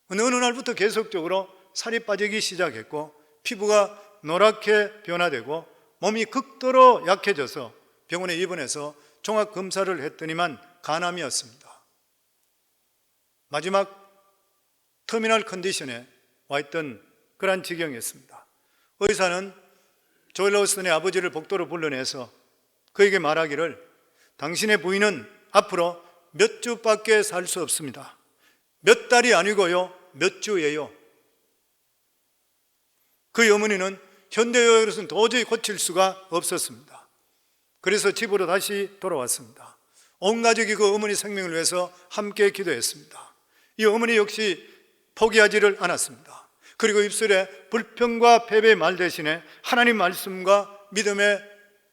어느 날부터 계속적으로 살이 빠지기 시작했고 피부가 노랗게 변화되고 몸이 극도로 약해져서 병원에 입원해서 종합검사를 했더니만 간암이었습니다. 마지막 터미널 컨디션에 와 있던 그런 지경이었습니다. 의사는 조엘 오스틴의 아버지를 복도로 불러내서 그에게 말하기를 당신의 부인은 앞으로 몇 주밖에 살 수 없습니다. 몇 달이 아니고요, 몇 주예요. 그 어머니는 현대의학으로서는 도저히 고칠 수가 없었습니다. 그래서 집으로 다시 돌아왔습니다. 온 가족이 그 어머니 생명을 위해서 함께 기도했습니다. 이 어머니 역시 포기하지를 않았습니다. 그리고 입술에 불평과 패배의 말 대신에 하나님 말씀과 믿음의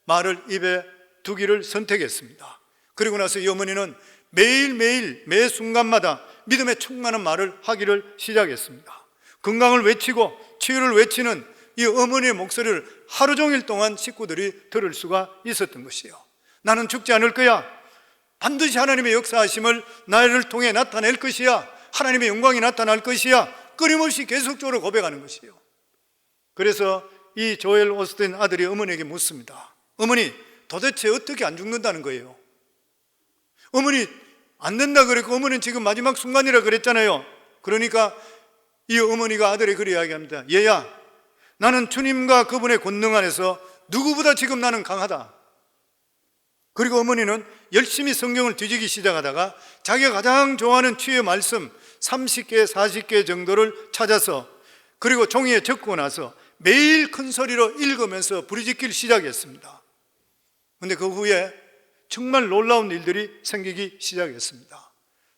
말을 입에 두기를 선택했습니다. 그리고 나서 이 어머니는 매일매일 매 순간마다 믿음의 충만한 말을 하기를 시작했습니다. 건강을 외치고 치유를 외치는 이 어머니의 목소리를 하루 종일 동안 식구들이 들을 수가 있었던 것이요. 나는 죽지 않을 거야. 반드시 하나님의 역사하심을 나를 통해 나타낼 것이야. 하나님의 영광이 나타날 것이야. 끊임없이 계속적으로 고백하는 것이요. 그래서 이 조엘 오스틴 아들이 어머니에게 묻습니다. 어머니, 도대체 어떻게 안 죽는다는 거예요? 어머니 안 된다 그랬고 어머니는 지금 마지막 순간이라 그랬잖아요. 그러니까 이 어머니가 아들에게 그렇게 이야기합니다. 얘야, 나는 주님과 그분의 권능 안에서 누구보다 지금 나는 강하다. 그리고 어머니는 열심히 성경을 뒤지기 시작하다가 자기가 가장 좋아하는 치유의 말씀 30개, 40개 정도를 찾아서 그리고 종이에 적고 나서 매일 큰 소리로 읽으면서 부르짖기를 시작했습니다. 그런데 그 후에 정말 놀라운 일들이 생기기 시작했습니다.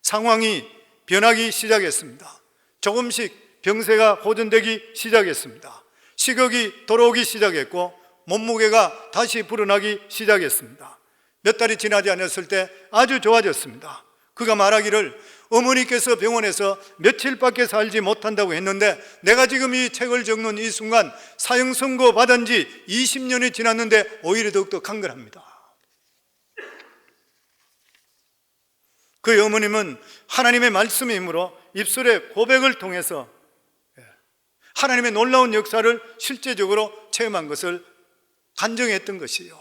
상황이 변하기 시작했습니다. 조금씩 병세가 호전되기 시작했습니다. 식욕이 돌아오기 시작했고 몸무게가 다시 불어나기 시작했습니다. 몇 달이 지나지 않았을 때 아주 좋아졌습니다. 그가 말하기를 어머니께서 병원에서 며칠밖에 살지 못한다고 했는데 내가 지금 이 책을 적는 이 순간 사형 선고 받은 지 20년이 지났는데 오히려 더욱더 강건합니다. 그 어머님은 하나님의 말씀의 힘으로 입술의 고백을 통해서 하나님의 놀라운 역사를 실제적으로 체험한 것을 간증했던 것이요.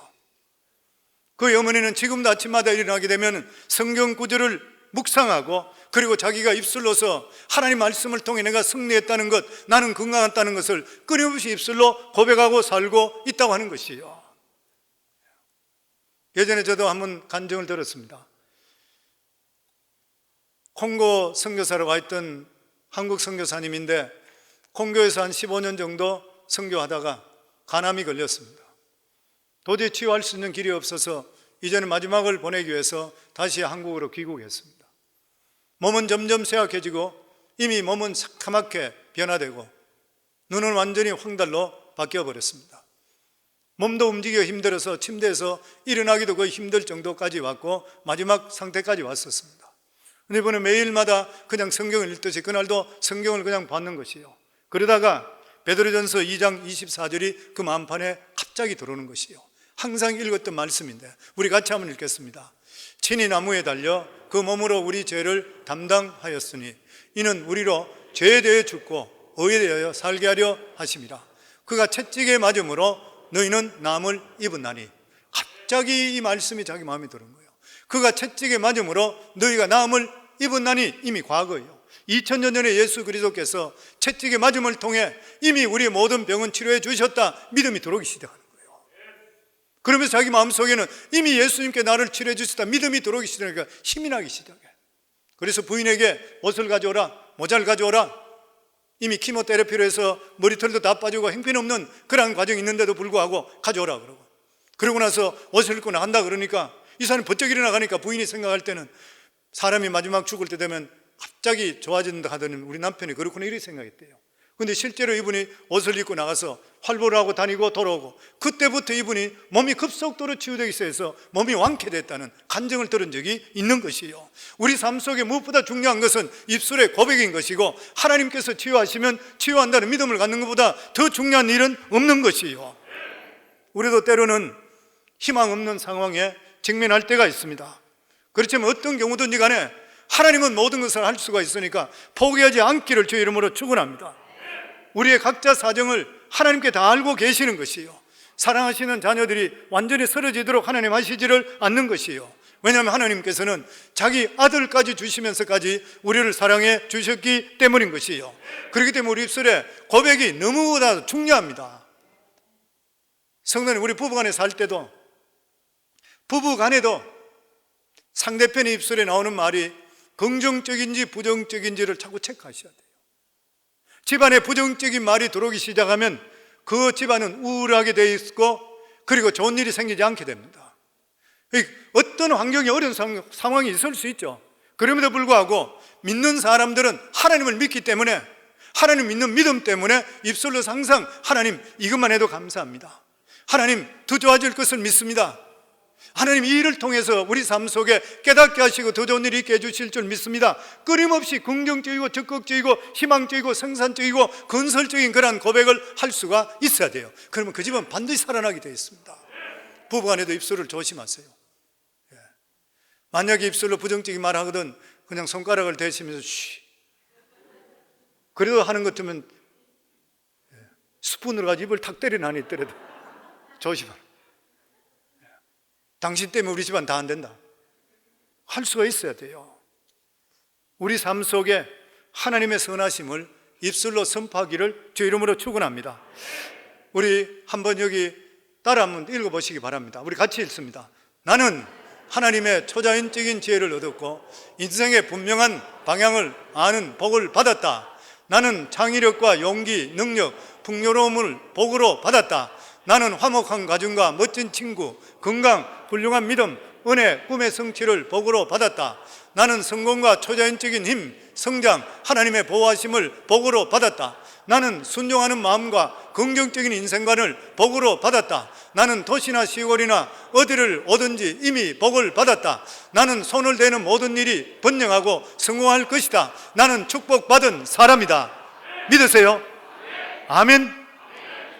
그 어머니는 지금도 아침마다 일어나게 되면 성경 구절을 묵상하고 그리고 자기가 입술로서 하나님 말씀을 통해 내가 승리했다는 것, 나는 건강했다는 것을 끊임없이 입술로 고백하고 살고 있다고 하는 것이요. 예전에 저도 한번 간증을 들었습니다. 콩고 선교사로 와 있던 한국 선교사님인데 콩고에서 한 15년 정도 선교하다가 간암이 걸렸습니다. 도저히 치유할 수 있는 길이 없어서 이제는 마지막을 보내기 위해서 다시 한국으로 귀국했습니다. 몸은 점점 쇠약해지고 이미 몸은 새카맣게 변화되고 눈은 완전히 황달로 바뀌어버렸습니다. 몸도 움직이기 힘들어서 침대에서 일어나기도 거의 힘들 정도까지 왔고 마지막 상태까지 왔었습니다. 근데 이번에 매일마다 그냥 성경을 읽듯이 그날도 성경을 그냥 받는 것이요. 그러다가 베드로전서 2장 24절이 그 마음판에 갑자기 들어오는 것이요. 항상 읽었던 말씀인데 우리 같이 한번 읽겠습니다. 친히 나무에 달려 그 몸으로 우리 죄를 담당하였으니 이는 우리로 죄에 대해 죽고 의에 대하여 살게 하려 하심이라. 그가 채찍에 맞음으로 너희는 남을 입었나니. 갑자기 이 말씀이 자기 마음에 들은 거예요. 그가 채찍에 맞음으로 너희가 남을 입었나니 이미 과거예요. 2000년 전에 예수 그리스도께서 채찍의 맞음을 통해 이미 우리의 모든 병은 치료해 주셨다 믿음이 들어오기 시작하는 거예요. 그러면서 자기 마음속에는 이미 예수님께 나를 치료해 주셨다 믿음이 들어오기 시작하니까 힘이 나기 시작해. 그래서 부인에게 옷을 가져오라, 모자를 가져오라. 이미 키모테라피로 해서 머리털도 다 빠지고 형편없는 그런 과정이 있는데도 불구하고 가져오라 그러고, 그러고 나서 옷을 입고 나간다 그러니까 이 사람이 번쩍 일어나가니까 부인이 생각할 때는 사람이 마지막 죽을 때 되면 갑자기 좋아진다 하더니 우리 남편이 그렇구나 이렇게 생각했대요. 근데 실제로 이분이 옷을 입고 나가서 활보를 하고 다니고 돌아오고, 그때부터 이분이 몸이 급속도로 치유되기 시작해서 몸이 완쾌됐다는 간증을 들은 적이 있는 것이요. 우리 삶 속에 무엇보다 중요한 것은 입술의 고백인 것이고, 하나님께서 치유하시면 치유한다는 믿음을 갖는 것보다 더 중요한 일은 없는 것이요. 우리도 때로는 희망 없는 상황에 직면할 때가 있습니다. 그렇지만 어떤 경우든지 간에 하나님은 모든 것을 할 수가 있으니까 포기하지 않기를 주의 이름으로 축원합니다. 우리의 각자 사정을 하나님께 다 알고 계시는 것이요, 사랑하시는 자녀들이 완전히 쓰러지도록 하나님 하시지를 않는 것이요. 왜냐하면 하나님께서는 자기 아들까지 주시면서까지 우리를 사랑해 주셨기 때문인 것이요. 그렇기 때문에 우리 입술의 고백이 너무나 중요합니다. 성도님, 우리 부부간에 살 때도, 부부간에도 상대편의 입술에 나오는 말이 긍정적인지 부정적인지를 자꾸 체크하셔야 돼요. 집안에 부정적인 말이 들어오기 시작하면 그 집안은 우울하게 되어 있고, 그리고 좋은 일이 생기지 않게 됩니다. 어떤 환경이 어려운 상황이 있을 수 있죠. 그럼에도 불구하고 믿는 사람들은 하나님을 믿기 때문에, 하나님 믿는 믿음 때문에 입술로 항상 하나님 이것만 해도 감사합니다, 하나님 더 좋아질 것을 믿습니다, 하나님 이 일을 통해서 우리 삶 속에 깨닫게 하시고 더 좋은 일이 있게 해주실 줄 믿습니다. 끊임없이 긍정적이고 적극적이고 희망적이고 생산적이고 건설적인 그런 고백을 할 수가 있어야 돼요. 그러면 그 집은 반드시 살아나게 되어 있습니다. 부부간에도 입술을 조심하세요. 만약에 입술로 부정적인 말 하거든 그냥 손가락을 대시면서 쉬, 그래도 하는 것 같으면 스푼으로 가지고 입을 탁 때리는 한이 있더라도 조심하라. 당신 때문에 우리 집안 다 안 된다 할 수가 있어야 돼요. 우리 삶 속에 하나님의 선하심을 입술로 선포하기를 주 이름으로 축원합니다. 우리 한번 여기 따라 한번 읽어보시기 바랍니다. 우리 같이 읽습니다. 나는 하나님의 초자연적인 지혜를 얻었고 인생의 분명한 방향을 아는 복을 받았다. 나는 창의력과 용기, 능력, 풍요로움을 복으로 받았다. 나는 화목한 가정과 멋진 친구, 건강, 훌륭한 믿음, 은혜, 꿈의 성취를 복으로 받았다. 나는 성공과 초자연적인 힘, 성장, 하나님의 보호하심을 복으로 받았다. 나는 순종하는 마음과 긍정적인 인생관을 복으로 받았다. 나는 도시나 시골이나 어디를 오든지 이미 복을 받았다. 나는 손을 대는 모든 일이 번영하고 성공할 것이다. 나는 축복받은 사람이다. 믿으세요? 아멘.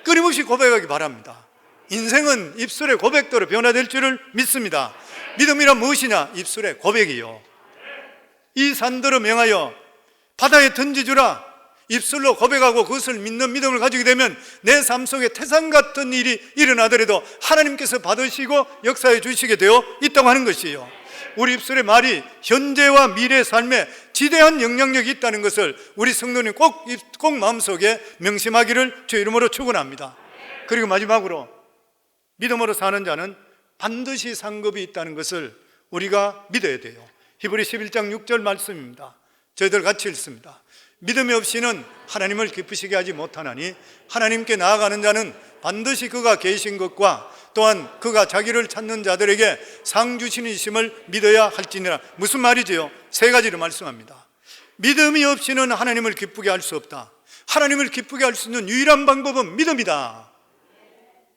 끊임없이 고백하기 바랍니다. 인생은 입술의 고백대로 변화될 줄을 믿습니다. 믿음이란 무엇이냐? 입술의 고백이요. 이 산들을 명하여 바다에 던지주라. 입술로 고백하고 그것을 믿는 믿음을 가지게 되면 내 삶 속에 태산 같은 일이 일어나더라도 하나님께서 받으시고 역사해 주시게 되어 있다고 하는 것이에요. 우리 입술의 말이 현재와 미래의 삶에 지대한 영향력이 있다는 것을 우리 성도님 꼭 마음속에 명심하기를 주 이름으로 축원합니다. 그리고 마지막으로 믿음으로 사는 자는 반드시 상급이 있다는 것을 우리가 믿어야 돼요. 히브리 11장 6절 말씀입니다. 저희들 같이 읽습니다. 믿음이 없이는 하나님을 기쁘시게 하지 못하나니 하나님께 나아가는 자는 반드시 그가 계신 것과 또한 그가 자기를 찾는 자들에게 상 주시는 이심을 믿어야 할지니라. 무슨 말이지요? 세 가지를 말씀합니다. 믿음이 없이는 하나님을 기쁘게 할 수 없다. 하나님을 기쁘게 할 수 있는 유일한 방법은 믿음이다.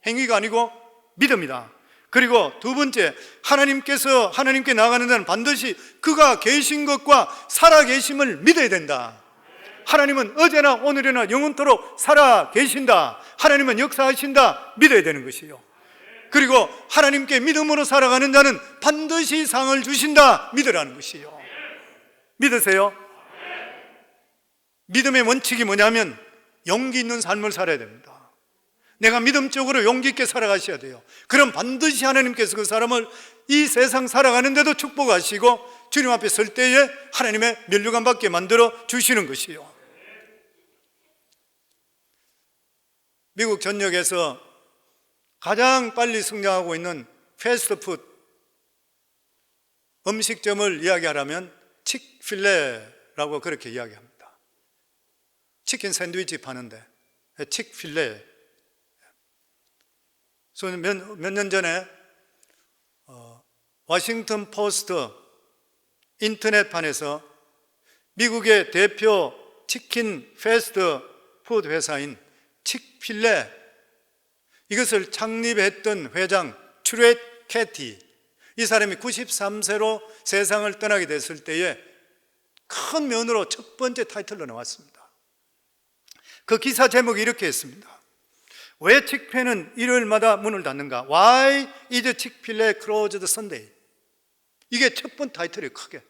행위가 아니고 믿음이다. 그리고 두 번째, 하나님께 나아가는 자는 반드시 그가 계신 것과 살아 계심을 믿어야 된다. 하나님은 어제나 오늘이나 영원토록 살아 계신다. 하나님은 역사하신다. 믿어야 되는 것이요. 그리고 하나님께 믿음으로 살아가는 자는 반드시 상을 주신다. 믿으라는 것이요. 믿으세요? 믿음의 원칙이 뭐냐면 용기 있는 삶을 살아야 됩니다. 내가 믿음적으로 용기 있게 살아가셔야 돼요. 그럼 반드시 하나님께서 그 사람을 이 세상 살아가는데도 축복하시고 주님 앞에 설 때에 하나님의 면류관 받게 만들어 주시는 것이요. 미국 전역에서 가장 빨리 성장하고 있는 패스트푸드 음식점을 이야기하라면 칙필레라고 그렇게 이야기합니다. 치킨 샌드위치 파는데 칙필레. 몇 년 전에 워싱턴 포스트 인터넷판에서 미국의 대표 치킨 패스트푸드 회사인 칙필레, 이것을 창립했던 회장 트레이트 캐티, 이 사람이 93세로 세상을 떠나게 됐을 때에 큰 면으로 첫 번째 타이틀로 나왔습니다. 그 기사 제목이 이렇게 했습니다. 왜 칙필레는 일요일마다 문을 닫는가? Why is Chick-fil-A closed Sunday? 이게 첫 번째 타이틀이에요, 크게.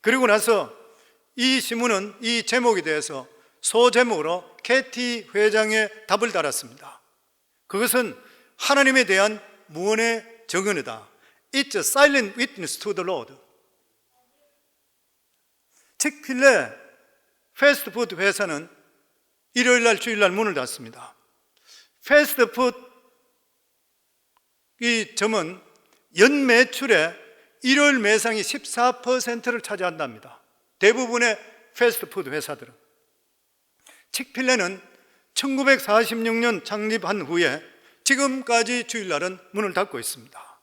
그리고 나서 이 신문은 이 제목에 대해서 소제목으로 캐티 회장의 답을 달았습니다. 그것은 하나님에 대한 무언의 증언이다. It's a silent witness to the Lord. 칙필레 패스트푸드 회사는 일요일날 주일날 문을 닫습니다. 패스트푸드 이 점은 연 매출의 일요일 매상이 14%를 차지한답니다. 대부분의 패스트푸드 회사들은. 칙필레는 1946년 창립한 후에 지금까지 주일날은 문을 닫고 있습니다.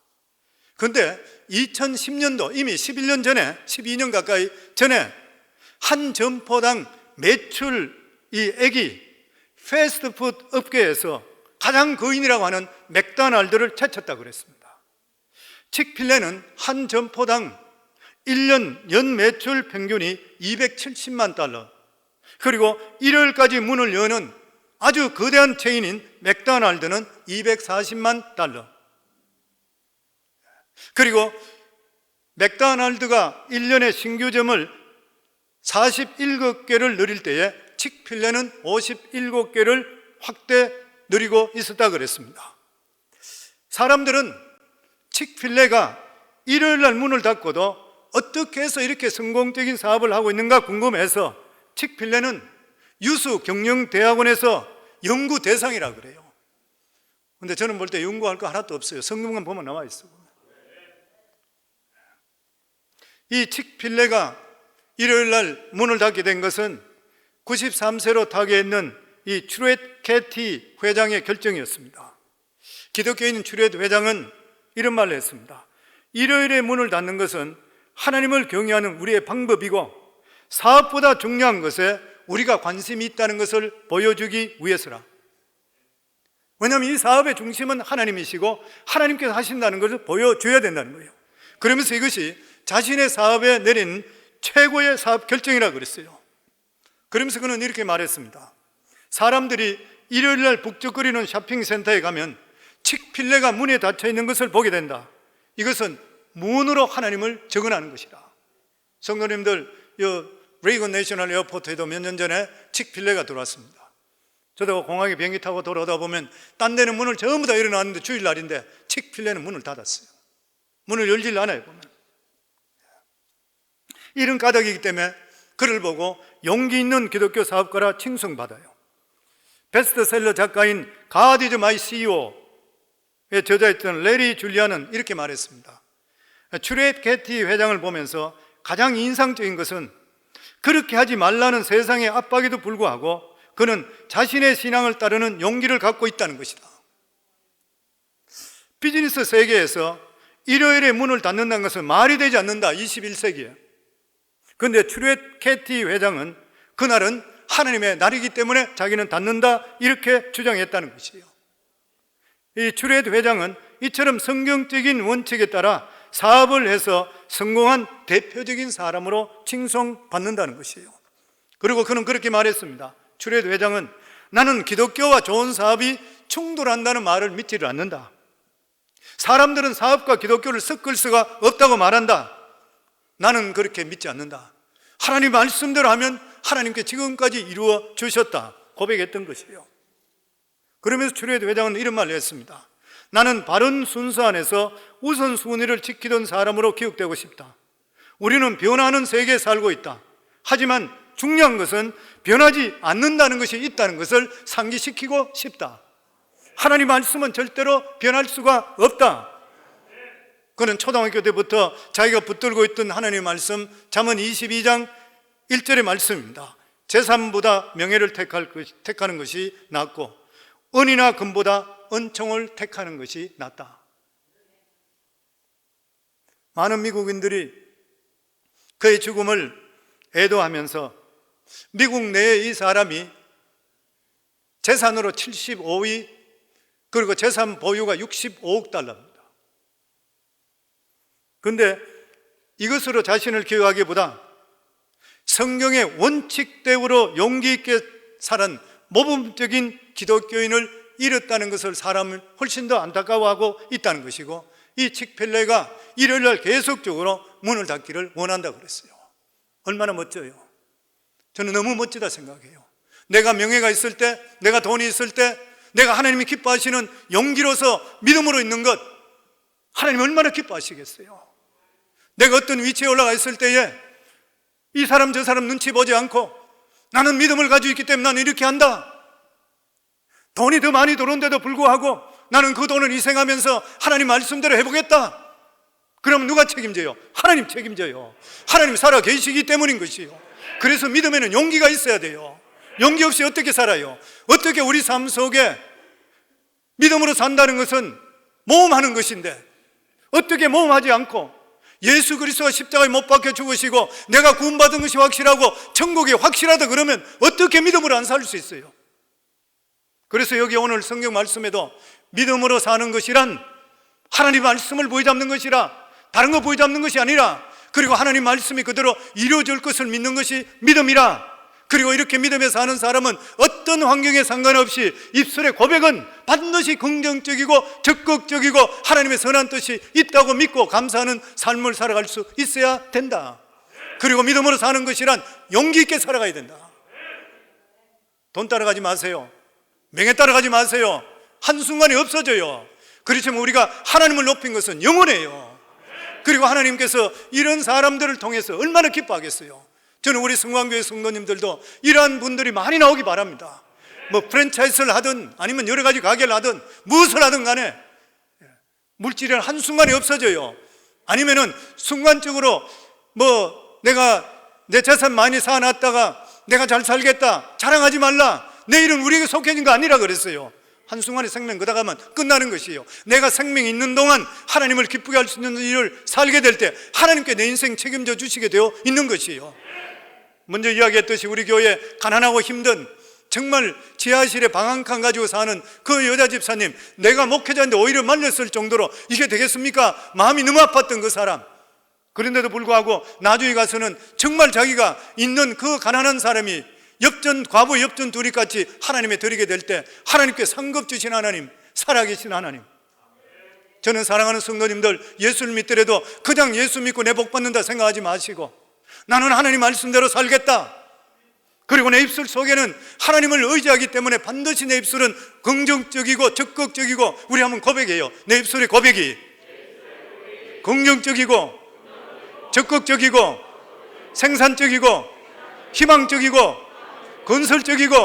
그런데 2010년도 이미 11년 전에 12년 가까이 전에 한 점포당 매출 이 액이 패스트푸드 업계에서 가장 거인이라고 하는 맥도날드를 제쳤다고 그랬습니다. 칙필레는 한 점포당 1년 연 매출 평균이 270만 달러, 그리고 일요일까지 문을 여는 아주 거대한 체인인 맥도날드는 240만 달러. 그리고 맥도날드가 1년에 신규점을 47개를 늘릴 때에 칙필레는 57개를 확대 늘리고 있었다 그랬습니다. 사람들은 칙필레가 일요일날 문을 닫고도 어떻게 해서 이렇게 성공적인 사업을 하고 있는가 궁금해서 칙필레는 유수 경영대학원에서 연구 대상이라 그래요. 근데 저는 볼 때 연구할 거 하나도 없어요. 성경만 보면 나와 있어. 이 칙필레가 일요일날 문을 닫게 된 것은 93세로 타계 있는 이 트레이트 캐티 회장의 결정이었습니다. 기독교인 트레이트 회장은 이런 말을 했습니다. 일요일에 문을 닫는 것은 하나님을 경외하는 우리의 방법이고 사업보다 중요한 것에 우리가 관심이 있다는 것을 보여주기 위해서라. 왜냐하면 이 사업의 중심은 하나님이시고 하나님께서 하신다는 것을 보여줘야 된다는 거예요. 그러면서 이것이 자신의 사업에 내린 최고의 사업 결정이라고 그랬어요. 그러면서 그는 이렇게 말했습니다. 사람들이 일요일날 북적거리는 쇼핑센터에 가면 칙필레가 문에 닫혀 있는 것을 보게 된다. 이것은 문으로 하나님을 증언하는 것이다. 성도님들, 레이건 내셔널 에어포트에도 몇 년 전에 칙필레가 들어왔습니다. 저도 공항에 비행기 타고 돌아오다 보면 딴 데는 문을 전부 다 열어놨는데 주일날인데 칙필레는 문을 닫았어요. 문을 열질 않아요, 보면. 이런 까닭이기 때문에 그를 보고 용기 있는 기독교 사업가라 칭송받아요. 베스트셀러 작가인 God is my CEO에 저자였던 레리 줄리아는 이렇게 말했습니다. 트레이트 캐티 회장을 보면서 가장 인상적인 것은 그렇게 하지 말라는 세상의 압박에도 불구하고 그는 자신의 신앙을 따르는 용기를 갖고 있다는 것이다. 비즈니스 세계에서 일요일에 문을 닫는다는 것은 말이 되지 않는다, 21세기에. 그런데 트레이트 캐티 회장은 그날은 하나님의 날이기 때문에 자기는 닫는다, 이렇게 주장했다는 것이에요. 이 트레이트 회장은 이처럼 성경적인 원칙에 따라 사업을 해서 성공한 대표적인 사람으로 칭송받는다는 것이에요. 그리고 그는 그렇게 말했습니다. 트레이트 회장은 나는 기독교와 좋은 사업이 충돌한다는 말을 믿지를 않는다. 사람들은 사업과 기독교를 섞을 수가 없다고 말한다. 나는 그렇게 믿지 않는다. 하나님 말씀대로 하면 하나님께 지금까지 이루어 주셨다 고백했던 것이에요. 그러면서 트레이트 회장은 이런 말을 했습니다. 나는 바른 순서 안에서 우선순위를 지키던 사람으로 기억되고 싶다. 우리는 변화하는 세계에 살고 있다. 하지만 중요한 것은 변하지 않는다는 것이 있다는 것을 상기시키고 싶다. 하나님 말씀은 절대로 변할 수가 없다. 그는 초등학교 때부터 자기가 붙들고 있던 하나님 말씀, 잠언 22장 1절의 말씀입니다. 재산보다 명예를 택하는 것이 낫고 은이나 금보다 은총을 택하는 것이 낫다. 많은 미국인들이 그의 죽음을 애도하면서 미국 내에 이 사람이 재산으로 75위, 그리고 재산 보유가 65억 달러입니다. 그런데 이것으로 자신을 기여하기보다 성경의 원칙대로 용기 있게 살은 모범적인 기독교인을 잃었다는 것을 사람은 훨씬 더 안타까워하고 있다는 것이고, 이 칙펠레가 일요일날 계속적으로 문을 닫기를 원한다고 그랬어요. 얼마나 멋져요. 저는 너무 멋지다 생각해요. 내가 명예가 있을 때, 내가 돈이 있을 때, 내가 하나님이 기뻐하시는 용기로서 믿음으로 있는 것, 하나님 얼마나 기뻐하시겠어요. 내가 어떤 위치에 올라가 있을 때에 이 사람 저 사람 눈치 보지 않고 나는 믿음을 가지고 있기 때문에 나는 이렇게 한다. 돈이 더 많이 들어온데도 불구하고 나는 그 돈을 희생하면서 하나님 말씀대로 해보겠다. 그럼 누가 책임져요? 하나님 책임져요. 하나님 살아 계시기 때문인 것이요. 그래서 믿음에는 용기가 있어야 돼요. 용기 없이 어떻게 살아요? 어떻게 우리 삶 속에 믿음으로 산다는 것은 모험하는 것인데 어떻게 모험하지 않고 예수 그리스도가 십자가에 못 박혀 죽으시고 내가 구원받은 것이 확실하고 천국이 확실하다 그러면 어떻게 믿음으로 안 살 수 있어요? 그래서 여기 오늘 성경 말씀에도 믿음으로 사는 것이란 하나님 말씀을 보여잡는 것이라, 다른 거 보여잡는 것이 아니라, 그리고 하나님 말씀이 그대로 이루어질 것을 믿는 것이 믿음이라. 그리고 이렇게 믿음에 사는 사람은 어떤 환경에 상관없이 입술의 고백은 반드시 긍정적이고 적극적이고 하나님의 선한 뜻이 있다고 믿고 감사하는 삶을 살아갈 수 있어야 된다. 그리고 믿음으로 사는 것이란 용기 있게 살아가야 된다. 돈 따라가지 마세요. 명예 따라가지 마세요. 한순간에 없어져요. 그렇지만 우리가 하나님을 높인 것은 영원해요. 그리고 하나님께서 이런 사람들을 통해서 얼마나 기뻐하겠어요. 저는 우리 성광교회 성도님들도 이러한 분들이 많이 나오기 바랍니다. 뭐 프랜차이즈를 하든 아니면 여러 가지 가게를 하든 무엇을 하든 간에 물질은 한순간에 없어져요. 아니면은 순간적으로 뭐 내가 내 재산 많이 쌓아놨다가 내가 잘 살겠다 자랑하지 말라, 내일은 우리에게 속해진 거 아니라 그랬어요. 한순간에 생명 걷어가면 끝나는 것이에요. 내가 생명이 있는 동안 하나님을 기쁘게 할 수 있는 일을 살게 될 때 하나님께 내 인생 책임져 주시게 되어 있는 것이에요. 먼저 이야기했듯이 우리 교회 가난하고 힘든 정말 지하실에 방 한 칸 가지고 사는 그 여자 집사님, 내가 목회자인데 오히려 말렸을 정도로 이게 되겠습니까? 마음이 너무 아팠던 그 사람. 그런데도 불구하고 나중에 가서는 정말 자기가 있는 그 가난한 사람이 과부 엽전 둘이 같이 하나님에 드리게 될 때 하나님께 상급 주신 하나님, 살아계신 하나님. 저는 사랑하는 성도님들, 예수를 믿더라도 그냥 예수 믿고 내 복 받는다 생각하지 마시고 나는 하나님 말씀대로 살겠다. 그리고 내 입술 속에는 하나님을 의지하기 때문에 반드시 내 입술은 긍정적이고 적극적이고, 우리 한번 고백해요. 내 입술의 고백이 긍정적이고 적극적이고 생산적이고 희망적이고 건설적이고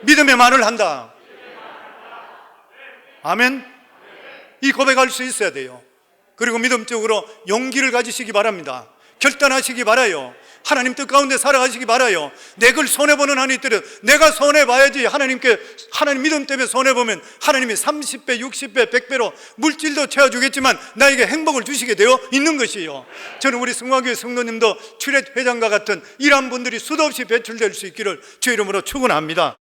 믿음의 말을 한다. 아멘. 이 고백할 수 있어야 돼요. 그리고 믿음적으로 용기를 가지시기 바랍니다. 결단하시기 바라요. 하나님 뜻 가운데 살아가시기 바라요. 내 걸 손해보는 한이 있더라도 내가 손해봐야지. 하나님 믿음 때문에 손해보면 하나님이 30배, 60배, 100배로 물질도 채워주겠지만 나에게 행복을 주시게 되어 있는 것이에요. 저는 우리 성화교회 성도님도 출애회장과 같은 이러한 분들이 수도 없이 배출될 수 있기를 주의 이름으로 축원합니다.